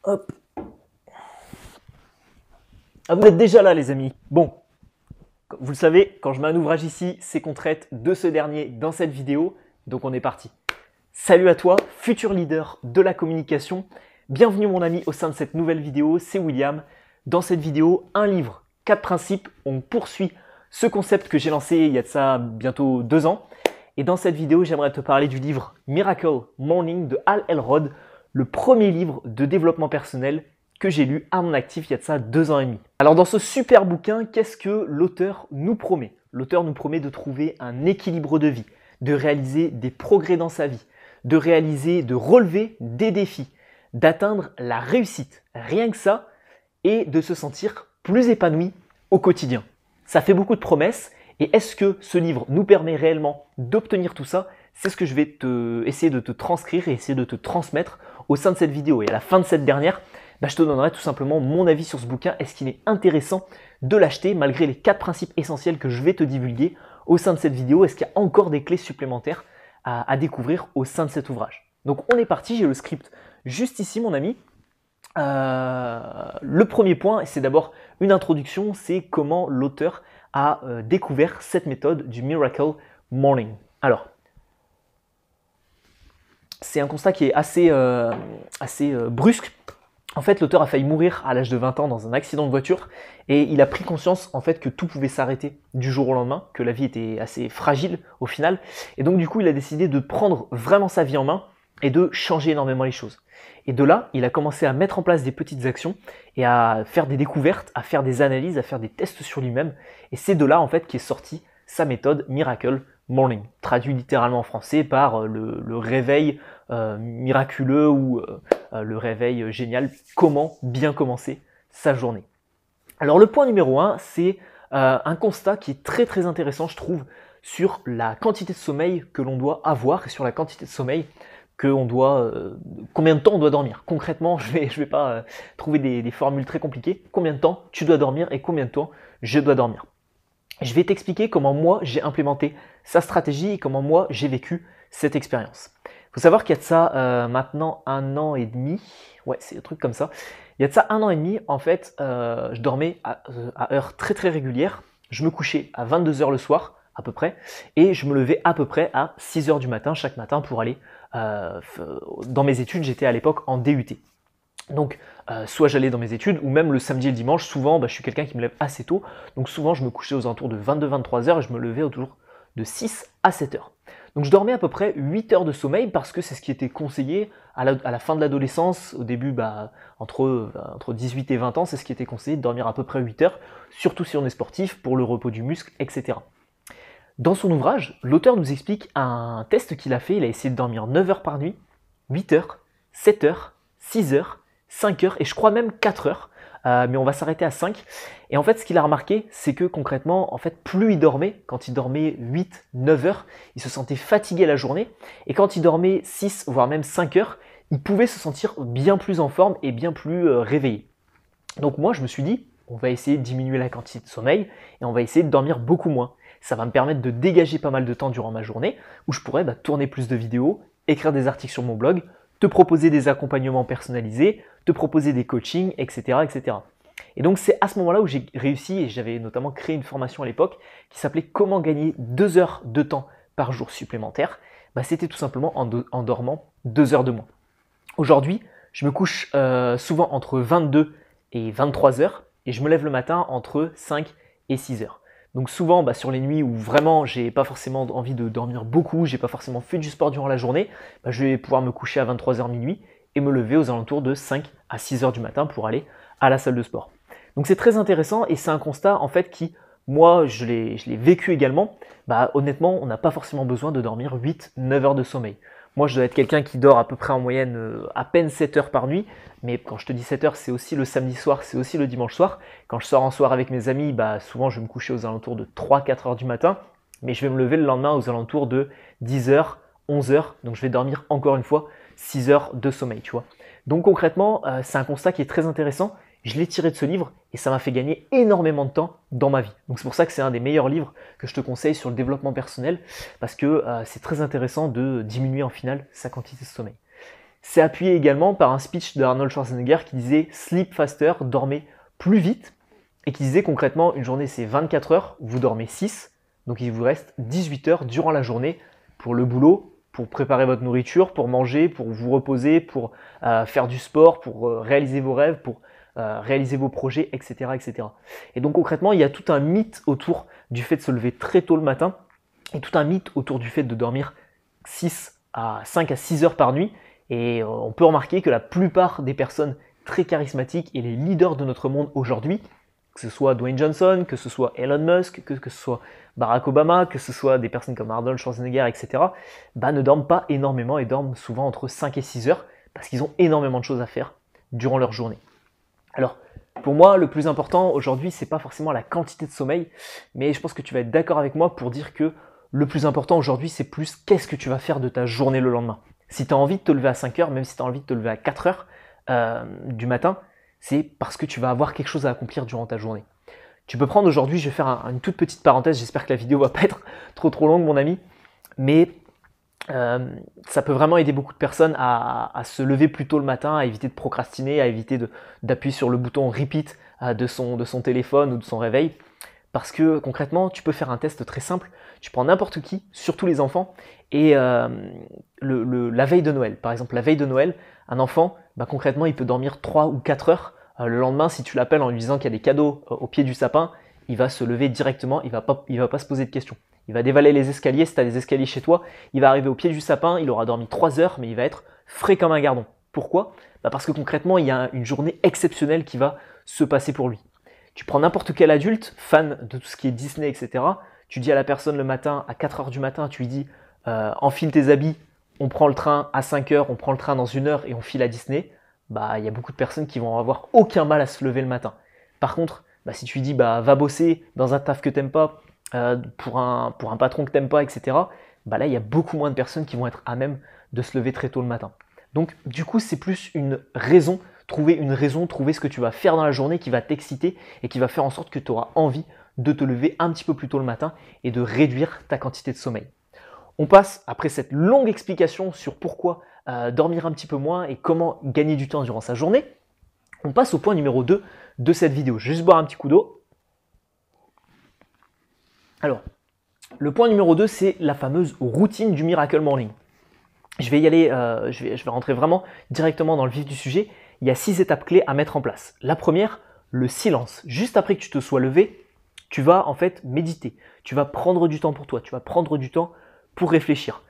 Hop. Ah, vous êtes déjà là, les amis. Bon, vous le savez, quand je mets un ouvrage ici, c'est qu'on traite de ce dernier dans cette vidéo. Donc on est parti. Salut à toi, futur leader de la communication. Bienvenue mon ami au sein de cette nouvelle vidéo, c'est William. Dans cette vidéo, un livre, 4 principes. On poursuit ce concept que j'ai lancé il y a de ça bientôt 2 ans. Et dans cette vidéo, j'aimerais te parler du livre Miracle Morning de Hal Elrod, le premier livre de développement personnel que j'ai lu à mon actif il y a de ça 2 ans et demi. Alors dans ce super bouquin, qu'est-ce que l'auteur nous promet? L'auteur nous promet de trouver un équilibre de vie, de réaliser des progrès dans sa vie, de relever des défis, d'atteindre la réussite, rien que ça, et de se sentir plus épanoui au quotidien. Ça fait beaucoup de promesses, et est-ce que ce livre nous permet réellement d'obtenir tout ça? C'est ce que je vais essayer de te transcrire et essayer de te transmettre au sein de cette vidéo. Et à la fin de cette dernière, je te donnerai tout simplement mon avis sur ce bouquin. Est-ce qu'il est intéressant de l'acheter malgré les 4 principes essentiels que je vais te divulguer au sein de cette vidéo? Est-ce qu'il y a encore des clés supplémentaires à découvrir au sein de cet ouvrage? Donc on est parti, j'ai le script juste ici mon ami. Le premier point, c'est d'abord une introduction, c'est comment l'auteur a découvert cette méthode du Miracle Morning. Alors, c'est un constat qui est assez brusque. En fait, l'auteur a failli mourir à l'âge de 20 ans dans un accident de voiture et il a pris conscience en fait que tout pouvait s'arrêter du jour au lendemain, que la vie était assez fragile au final. Et donc du coup, il a décidé de prendre vraiment sa vie en main et de changer énormément les choses. Et de là, il a commencé à mettre en place des petites actions et à faire des découvertes, à faire des analyses, à faire des tests sur lui-même. Et c'est de là en fait qu'est sortie sa méthode Miracle Morning, traduit littéralement en français par le réveil miraculeux ou le réveil génial, comment bien commencer sa journée. Alors le point numéro 1, c'est un constat qui est très très intéressant, je trouve, sur la quantité de sommeil que l'on doit avoir et sur la quantité de sommeil combien de temps on doit dormir. Concrètement, je vais pas trouver des formules très compliquées. Combien de temps tu dois dormir et combien de temps je dois dormir. Je vais t'expliquer comment moi j'ai implémenté sa stratégie et comment moi j'ai vécu cette expérience. Il faut savoir qu'il y a de ça maintenant 1 an et demi, ouais c'est un truc comme ça. Il y a de ça 1 an et demi, en fait, je dormais à heures très très régulières. Je me couchais à 22 h le soir à peu près et je me levais à peu près à 6 h du matin chaque matin pour aller dans mes études. J'étais à l'époque en DUT. Donc, soit j'allais dans mes études, ou même le samedi et le dimanche, souvent, je suis quelqu'un qui me lève assez tôt, donc souvent je me couchais aux alentours de 22-23 h et je me levais autour de 6 à 7 heures. Donc je dormais à peu près 8 heures de sommeil parce que c'est ce qui était conseillé à la fin de l'adolescence, au début entre 18 et 20 ans, c'est ce qui était conseillé de dormir à peu près 8 heures, surtout si on est sportif, pour le repos du muscle, etc. Dans son ouvrage, l'auteur nous explique un test qu'il a fait, il a essayé de dormir 9 heures par nuit, 8 heures, 7 heures, 6 heures, 5 heures et je crois même 4 heures, mais on va s'arrêter à 5. Et en fait, ce qu'il a remarqué, c'est que concrètement, en fait, plus il dormait, quand il dormait 8, 9 heures, il se sentait fatigué la journée, et quand il dormait 6, voire même 5 heures, il pouvait se sentir bien plus en forme et bien plus réveillé. Donc moi, je me suis dit, on va essayer de diminuer la quantité de sommeil, et on va essayer de dormir beaucoup moins. Ça va me permettre de dégager pas mal de temps durant ma journée, où je pourrais tourner plus de vidéos, écrire des articles sur mon blog, te proposer des accompagnements personnalisés, te proposer des coachings, etc. etc. Et donc c'est à ce moment-là où j'ai réussi, et j'avais notamment créé une formation à l'époque qui s'appelait Comment gagner 2 heures de temps par jour supplémentaire. C'était tout simplement en dormant 2 heures de moins. Aujourd'hui, je me couche souvent entre 22 et 23 heures et je me lève le matin entre 5 et 6 heures. Donc souvent, sur les nuits où vraiment j'ai pas forcément envie de dormir beaucoup, j'ai pas forcément fait du sport durant la journée, je vais pouvoir me coucher à 23 h minuit et me lever aux alentours de 5 à 6 heures du matin pour aller à la salle de sport. Donc c'est très intéressant et c'est un constat en fait qui, moi, je l'ai vécu également. Honnêtement, on n'a pas forcément besoin de dormir 8-9 heures de sommeil. Moi, je dois être quelqu'un qui dort à peu près en moyenne à peine 7 heures par nuit. Mais quand je te dis 7 heures, c'est aussi le samedi soir, c'est aussi le dimanche soir. Quand je sors en soir avec mes amis, souvent je vais me coucher aux alentours de 3-4 heures du matin. Mais je vais me lever le lendemain aux alentours de 10 heures, 11 heures. Donc je vais dormir encore une fois 6 heures de sommeil, tu vois. Donc concrètement, c'est un constat qui est très intéressant. Je l'ai tiré de ce livre et ça m'a fait gagner énormément de temps dans ma vie. Donc c'est pour ça que c'est un des meilleurs livres que je te conseille sur le développement personnel parce que c'est très intéressant de diminuer en final sa quantité de sommeil. C'est appuyé également par un speech de Arnold Schwarzenegger qui disait « Sleep faster », dormez plus vite, et qui disait concrètement une journée c'est 24 heures, vous dormez 6, donc il vous reste 18 heures durant la journée pour le boulot, pour préparer votre nourriture, pour manger, pour vous reposer, pour faire du sport, pour réaliser vos rêves, pour réaliser vos projets, etc., etc. Et donc concrètement, il y a tout un mythe autour du fait de se lever très tôt le matin et tout un mythe autour du fait de dormir 5 à 6 heures par nuit. Et on peut remarquer que la plupart des personnes très charismatiques et les leaders de notre monde aujourd'hui, que ce soit Dwayne Johnson, que ce soit Elon Musk, que ce soit Barack Obama, que ce soit des personnes comme Arnold Schwarzenegger, etc., ne dorment pas énormément et dorment souvent entre 5 et 6 heures parce qu'ils ont énormément de choses à faire durant leur journée. Alors, pour moi, le plus important aujourd'hui, c'est pas forcément la quantité de sommeil, mais je pense que tu vas être d'accord avec moi pour dire que le plus important aujourd'hui, c'est plus qu'est-ce que tu vas faire de ta journée le lendemain. Si tu as envie de te lever à 5 heures, même si tu as envie de te lever à 4 heures du matin, c'est parce que tu vas avoir quelque chose à accomplir durant ta journée. Tu peux prendre aujourd'hui, je vais faire une toute petite parenthèse, j'espère que la vidéo va pas être trop longue mon ami, mais ça peut vraiment aider beaucoup de personnes à se lever plus tôt le matin, à éviter de procrastiner, à éviter d'appuyer sur le bouton repeat de son téléphone ou de son réveil. Parce que concrètement, tu peux faire un test très simple. Tu prends n'importe qui, surtout les enfants, et la veille de Noël. Par exemple, la veille de Noël, un enfant, concrètement, il peut dormir 3 ou 4 heures. Le lendemain, si tu l'appelles en lui disant qu'il y a des cadeaux au pied du sapin, il va se lever directement, il va pas se poser de questions. Il va dévaler les escaliers, si tu as des escaliers chez toi, il va arriver au pied du sapin, il aura dormi 3 heures, mais il va être frais comme un gardon. Pourquoi ? Parce que concrètement, il y a une journée exceptionnelle qui va se passer pour lui. Tu prends n'importe quel adulte, fan de tout ce qui est Disney, etc. Tu dis à la personne le matin, à 4 heures du matin, tu lui dis enfile tes habits, on prend le train à 5 heures, on prend le train dans 1 heure et on file à Disney. Il y a beaucoup de personnes qui vont avoir aucun mal à se lever le matin. Par contre, si tu lui dis va bosser dans un taf que t'aimes pas, pour un patron que t'aimes pas, etc. Là, il y a beaucoup moins de personnes qui vont être à même de se lever très tôt le matin. Donc, du coup, c'est plus une raison, trouver ce que tu vas faire dans la journée qui va t'exciter et qui va faire en sorte que tu auras envie de te lever un petit peu plus tôt le matin et de réduire ta quantité de sommeil. On passe, après cette longue explication sur pourquoi dormir un petit peu moins et comment gagner du temps durant sa journée, on passe au point numéro 2 de cette vidéo. Je vais juste boire un petit coup d'eau. Alors, le point numéro 2, c'est la fameuse routine du Miracle Morning. Je vais y aller, je vais rentrer vraiment directement dans le vif du sujet. Il y a 6 étapes clés à mettre en place. La première, le silence. Juste après que tu te sois levé, tu vas en fait méditer. Tu vas prendre du temps pour toi. Tu vas prendre du temps pour réfléchir.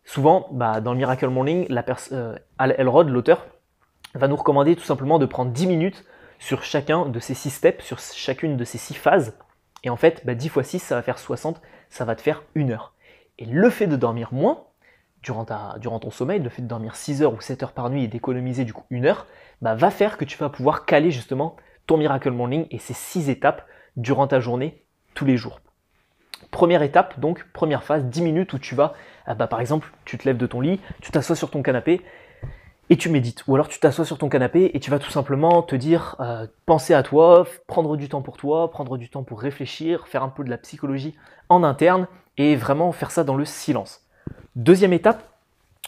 Souvent, dans le Miracle Morning, Hal Elrod, l'auteur, va nous recommander tout simplement de prendre 10 minutes sur chacun de ces 6 steps, sur chacune de ces 6 phases. Et en fait, 10 x 6, ça va faire 60, ça va te faire 1 heure. Et le fait de dormir moins, durant ton sommeil, le fait de dormir 6 heures ou 7 heures par nuit et d'économiser du coup 1 heure, va faire que tu vas pouvoir caler justement ton Miracle Morning et ces 6 étapes durant ta journée, tous les jours. Première étape, donc première phase, 10 minutes où tu vas, par exemple, tu te lèves de ton lit, tu t'assois sur ton canapé et tu médites. Ou alors tu t'assois sur ton canapé et tu vas tout simplement te dire, penser à toi, prendre du temps pour toi, prendre du temps pour réfléchir, faire un peu de la psychologie en interne et vraiment faire ça dans le silence. Deuxième étape,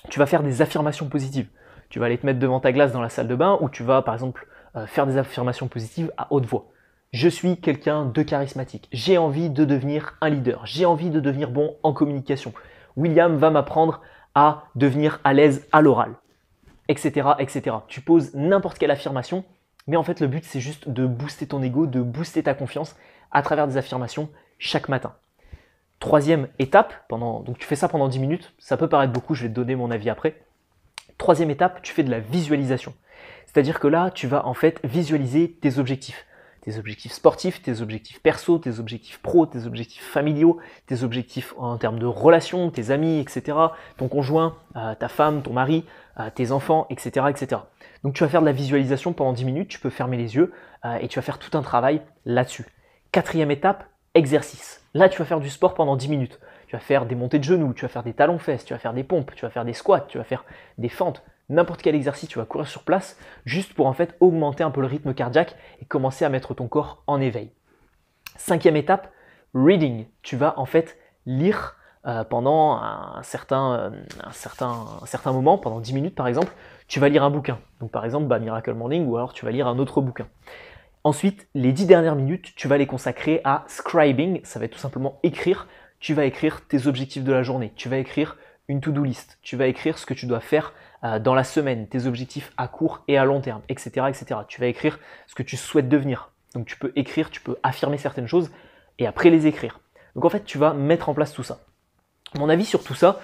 tu vas faire des affirmations positives. Tu vas aller te mettre devant ta glace dans la salle de bain où tu vas par exemple faire des affirmations positives à haute voix. Je suis quelqu'un de charismatique. J'ai envie de devenir un leader. J'ai envie de devenir bon en communication. William va m'apprendre à devenir à l'aise à l'oral, etc., etc. Tu poses n'importe quelle affirmation, mais en fait le but c'est juste de booster ton ego, de booster ta confiance à travers des affirmations chaque matin. Troisième étape, donc tu fais ça pendant 10 minutes, ça peut paraître beaucoup, je vais te donner mon avis après. Troisième étape, tu fais de la visualisation. C'est-à-dire que là, tu vas en fait visualiser tes objectifs sportifs, tes objectifs perso, tes objectifs pro, tes objectifs familiaux, tes objectifs en termes de relations, tes amis, etc., ton conjoint, ta femme, ton mari, tes enfants, etc., etc. Donc tu vas faire de la visualisation pendant 10 minutes, tu peux fermer les yeux et tu vas faire tout un travail là-dessus. Quatrième étape, exercice. Là, tu vas faire du sport pendant 10 minutes. Tu vas faire des montées de genoux, tu vas faire des talons-fesses, tu vas faire des pompes, tu vas faire des squats, tu vas faire des fentes. N'importe quel exercice, tu vas courir sur place juste pour en fait augmenter un peu le rythme cardiaque et commencer à mettre ton corps en éveil. Cinquième étape, reading. Tu vas en fait lire pendant un certain moment, pendant 10 minutes par exemple, tu vas lire un bouquin. Donc par exemple, Miracle Morning, ou alors tu vas lire un autre bouquin. Ensuite, les 10 dernières minutes, tu vas les consacrer à scribing, ça va être tout simplement écrire. Tu vas écrire tes objectifs de la journée, tu vas écrire une to-do list, tu vas écrire ce que tu dois faire dans la semaine, tes objectifs à court et à long terme, etc., etc. Tu vas écrire ce que tu souhaites devenir. Donc tu peux écrire, tu peux affirmer certaines choses et après les écrire. Donc en fait, tu vas mettre en place tout ça. Mon avis sur tout ça,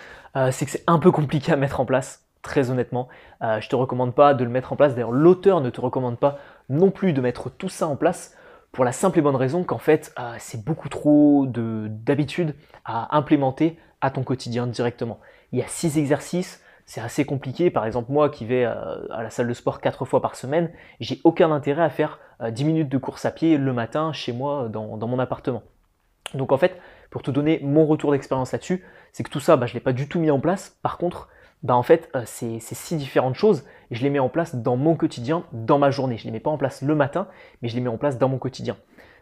c'est que c'est un peu compliqué à mettre en place, très honnêtement. Je ne te recommande pas de le mettre en place. D'ailleurs, l'auteur ne te recommande pas non plus de mettre tout ça en place pour la simple et bonne raison qu'en fait, c'est beaucoup trop d'habitude à implémenter à ton quotidien directement. Il y a 6 exercices, c'est assez compliqué. Par exemple, moi qui vais à la salle de sport 4 fois par semaine, j'ai aucun intérêt à faire 10 minutes de course à pied le matin chez moi dans mon appartement. Donc en fait, pour te donner mon retour d'expérience là-dessus, c'est que tout ça, je ne l'ai pas du tout mis en place. Par contre, en fait, c'est 6 différentes choses et je les mets en place dans mon quotidien, dans ma journée. Je ne les mets pas en place le matin, mais je les mets en place dans mon quotidien.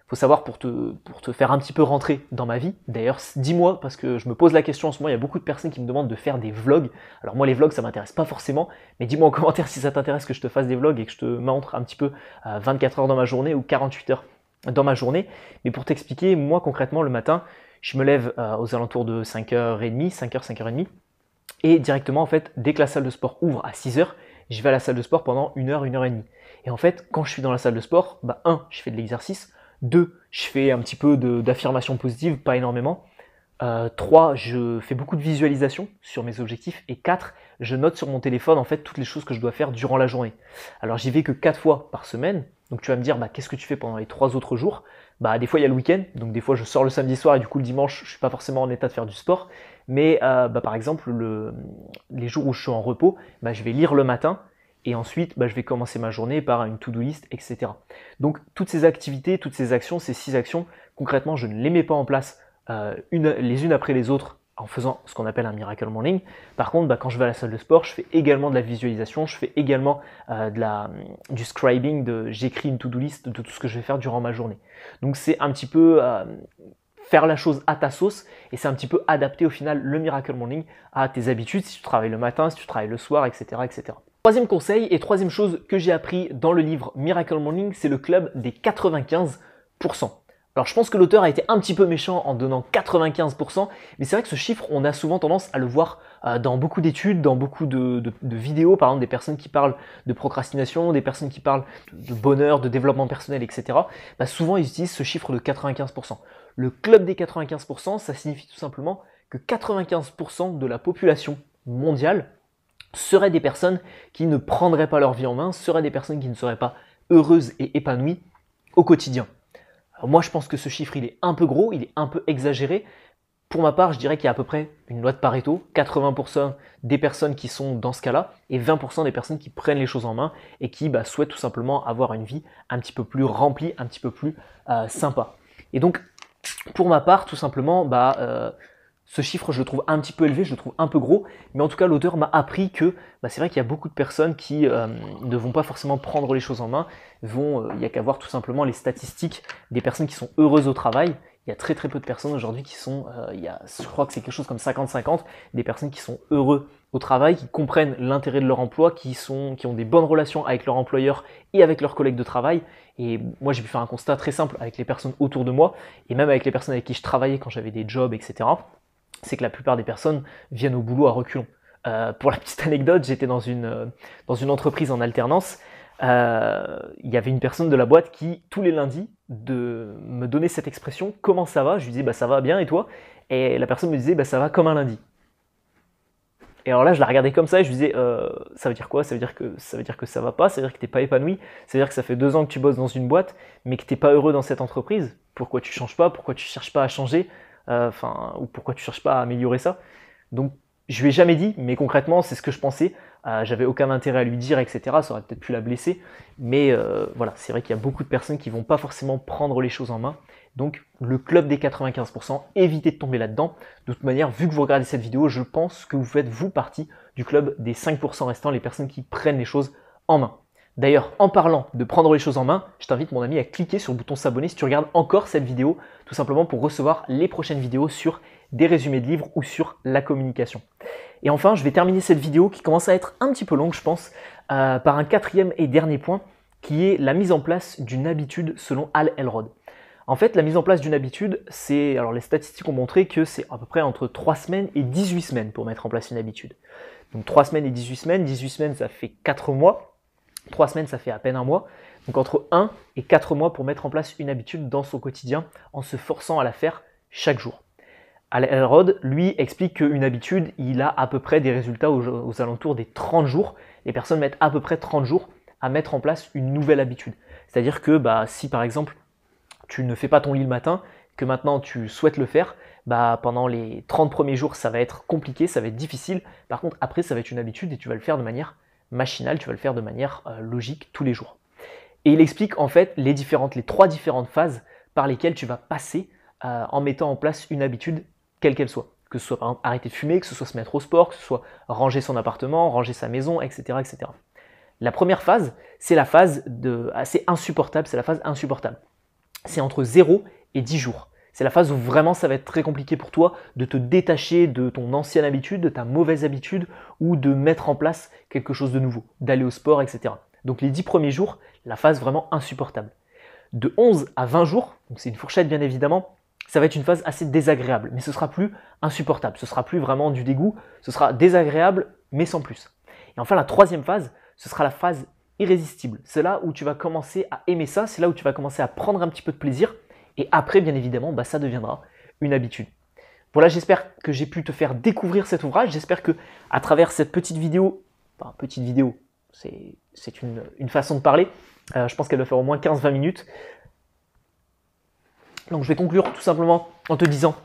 Il faut savoir, pour te faire un petit peu rentrer dans ma vie, d'ailleurs, dis-moi, parce que je me pose la question en ce moment, il y a beaucoup de personnes qui me demandent de faire des vlogs. Alors moi, les vlogs, ça ne m'intéresse pas forcément, mais dis-moi en commentaire si ça t'intéresse que je te fasse des vlogs et que je te montre un petit peu 24 heures dans ma journée ou 48 heures dans ma journée. Mais pour t'expliquer, moi concrètement, le matin, je me lève aux alentours de 5h30, 5h, 5h30. Et directement, en fait, dès que la salle de sport ouvre à 6h, je vais à la salle de sport pendant 1h, 1h30. Et en fait, quand je suis dans la salle de sport, 1, je fais de l'exercice. 2, je fais un petit peu d'affirmation positive, pas énormément. 3, je fais beaucoup de visualisation sur mes objectifs. Et 4, je note sur mon téléphone en fait toutes les choses que je dois faire durant la journée. Alors j'y vais que 4 fois par semaine. Donc tu vas me dire, qu'est-ce que tu fais pendant les 3 autres jours? Des fois il y a le week-end, donc des fois je sors le samedi soir et du coup le dimanche je ne suis pas forcément en état de faire du sport. Mais par exemple les jours où je suis en repos, je vais lire le matin. Et ensuite, je vais commencer ma journée par une to-do list, etc. Donc, toutes ces activités, toutes ces actions, ces 6 actions, concrètement, je ne les mets pas en place les unes après les autres en faisant ce qu'on appelle un Miracle Morning. Par contre, quand je vais à la salle de sport, je fais également de la visualisation, je fais également du scribing, j'écris une to-do list de tout ce que je vais faire durant ma journée. Donc, c'est un petit peu faire la chose à ta sauce et c'est un petit peu adapter au final le Miracle Morning à tes habitudes, si tu travailles le matin, si tu travailles le soir, etc., etc. Troisième conseil et troisième chose que j'ai appris dans le livre Miracle Morning, c'est le club des 95%. Alors je pense que l'auteur a été un petit peu méchant en donnant 95%, mais c'est vrai que ce chiffre, on a souvent tendance à le voir dans beaucoup d'études, dans beaucoup de vidéos, par exemple des personnes qui parlent de procrastination, des personnes qui parlent de bonheur, de développement personnel, etc. Souvent ils utilisent ce chiffre de 95%. Le club des 95%, ça signifie tout simplement que 95% de la population mondiale seraient des personnes qui ne prendraient pas leur vie en main, seraient des personnes qui ne seraient pas heureuses et épanouies au quotidien. Alors moi, je pense que ce chiffre, il est un peu gros, il est un peu exagéré. Pour ma part, je dirais qu'il y a à peu près une loi de Pareto, 80% des personnes qui sont dans ce cas-là et 20% des personnes qui prennent les choses en main et qui souhaitent tout simplement avoir une vie un petit peu plus remplie, un petit peu plus sympa. Et donc, pour ma part, tout simplement, ce chiffre, je le trouve un petit peu élevé, je le trouve un peu gros, mais en tout cas, l'auteur m'a appris que c'est vrai qu'il y a beaucoup de personnes qui ne vont pas forcément prendre les choses en main, il n'y a qu'à voir tout simplement les statistiques des personnes qui sont heureuses au travail. Il y a très très peu de personnes aujourd'hui qui sont, je crois que c'est quelque chose comme 50-50, des personnes qui sont heureux au travail, qui comprennent l'intérêt de leur emploi, qui ont des bonnes relations avec leur employeur et avec leurs collègues de travail. Et moi, j'ai pu faire un constat très simple avec les personnes autour de moi, et même avec les personnes avec qui je travaillais quand j'avais des jobs, etc. C'est que la plupart des personnes viennent au boulot à reculons. Pour la petite anecdote, j'étais dans une entreprise en alternance. Il y avait une personne de la boîte qui, tous les lundis, me donnait cette expression « Comment ça va ?» Je lui disais « Ça va bien et toi ?» Et la personne me disait « Ça va comme un lundi ». Et alors là, je la regardais comme ça et je lui disais ça veut dire quoi? Ça veut dire que ça va pas, ça veut dire que t'es pas épanoui, ça veut dire que ça fait 2 ans que tu bosses dans une boîte, mais que t'es pas heureux dans cette entreprise. Pourquoi tu changes pas? Pourquoi tu cherches pas à changer? Ou pourquoi tu cherches pas à améliorer ça? Donc, je lui ai jamais dit, mais concrètement, c'est ce que je pensais. J'avais aucun intérêt à lui dire, etc. Ça aurait peut-être pu la blesser. Mais voilà, c'est vrai qu'il y a beaucoup de personnes qui vont pas forcément prendre les choses en main. Donc, le club des 95%, évitez de tomber là-dedans. De toute manière, vu que vous regardez cette vidéo, je pense que vous faites, vous, partie du club des 5% restants, les personnes qui prennent les choses en main. D'ailleurs, en parlant de prendre les choses en main, je t'invite, mon ami, à cliquer sur le bouton s'abonner si tu regardes encore cette vidéo, tout simplement pour recevoir les prochaines vidéos sur des résumés de livres ou sur la communication. Et enfin, je vais terminer cette vidéo qui commence à être un petit peu longue, je pense, par un quatrième et dernier point qui est la mise en place d'une habitude selon Hal Elrod. En fait, la mise en place d'une habitude, alors les statistiques ont montré que c'est à peu près entre 3 semaines et 18 semaines pour mettre en place une habitude. Donc 3 semaines et 18 semaines ça fait 4 mois, 3 semaines ça fait à peine un mois, donc entre 1 et 4 mois pour mettre en place une habitude dans son quotidien en se forçant à la faire chaque jour. Hal Elrod, lui, explique qu'une habitude, il a à peu près des résultats aux alentours des 30 jours. Les personnes mettent à peu près 30 jours à mettre en place une nouvelle habitude. C'est-à-dire que si par exemple, tu ne fais pas ton lit le matin, que maintenant tu souhaites le faire, pendant les 30 premiers jours, ça va être compliqué, ça va être difficile. Par contre, après, ça va être une habitude et tu vas le faire de manière machinale, tu vas le faire de manière logique tous les jours. Et il explique en fait les 3 différentes phases par lesquelles tu vas passer en mettant en place une habitude, quelle qu'elle soit. Que ce soit par exemple arrêter de fumer, que ce soit se mettre au sport, que ce soit ranger son appartement, ranger sa maison, etc. etc. La première phase, c'est la phase assez insupportable, c'est la phase insupportable. C'est entre 0 et 10 jours. C'est la phase où vraiment ça va être très compliqué pour toi de te détacher de ton ancienne habitude, de ta mauvaise habitude ou de mettre en place quelque chose de nouveau, d'aller au sport, etc. Donc les 10 premiers jours, la phase vraiment insupportable. De 11 à 20 jours, donc c'est une fourchette bien évidemment, ça va être une phase assez désagréable, mais ce sera plus insupportable, ce sera plus vraiment du dégoût, ce sera désagréable, mais sans plus. Et enfin la troisième phase, ce sera la phase irrésistible. C'est là où tu vas commencer à aimer ça, c'est là où tu vas commencer à prendre un petit peu de plaisir, et après bien évidemment, ça deviendra une habitude. Voilà, j'espère que j'ai pu te faire découvrir cet ouvrage, j'espère que à travers cette petite vidéo, c'est une façon de parler, je pense qu'elle doit faire au moins 15-20 minutes. Donc je vais conclure tout simplement en te disant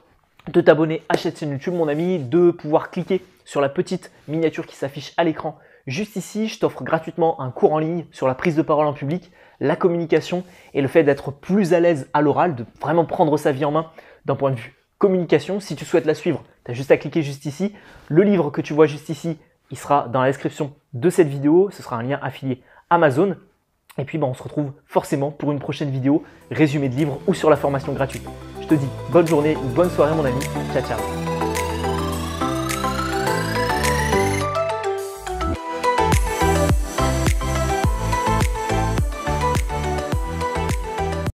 de t'abonner à cette chaîne YouTube, mon ami, de pouvoir cliquer sur la petite miniature qui s'affiche à l'écran juste ici. Je t'offre gratuitement un cours en ligne sur la prise de parole en public, la communication et le fait d'être plus à l'aise à l'oral, de vraiment prendre sa vie en main d'un point de vue communication. Si tu souhaites la suivre, tu as juste à cliquer juste ici. Le livre que tu vois juste ici, il sera dans la description de cette vidéo. Ce sera un lien affilié Amazon. Et puis on se retrouve forcément pour une prochaine vidéo, résumé de livre ou sur la formation gratuite. Je te dis bonne journée ou bonne soirée mon ami, ciao ciao.